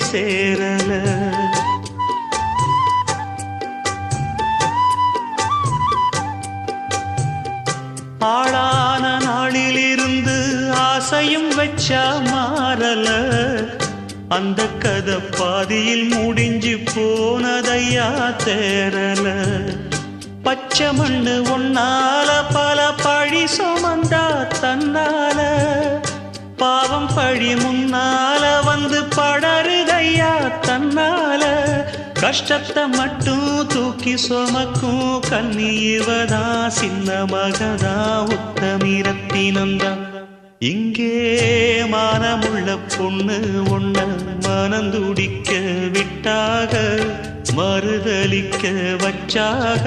சேரல ஆளான நாளிலிருந்து ஆசையும் வச்சா மாறல அந்த கதை பாதியில் முடிஞ்சு போனதையா தேரல பச்சை மண்ணு ஒன்னால பல பழி சுமந்தா தன்னால பாவம் பழி முன்னால வந்து படருதையா தன்னால கஷ்டத்தை மட்டும் தூக்கி சுமக்கும் கண்ணி இவதா சின்ன மகதா உத்தமிரத்தினந்தா இங்கே மானமுள்ள பொண்ணு ஒண்ண மனந்துடிக்க விட்டாக மறுதலிக்க வச்சாக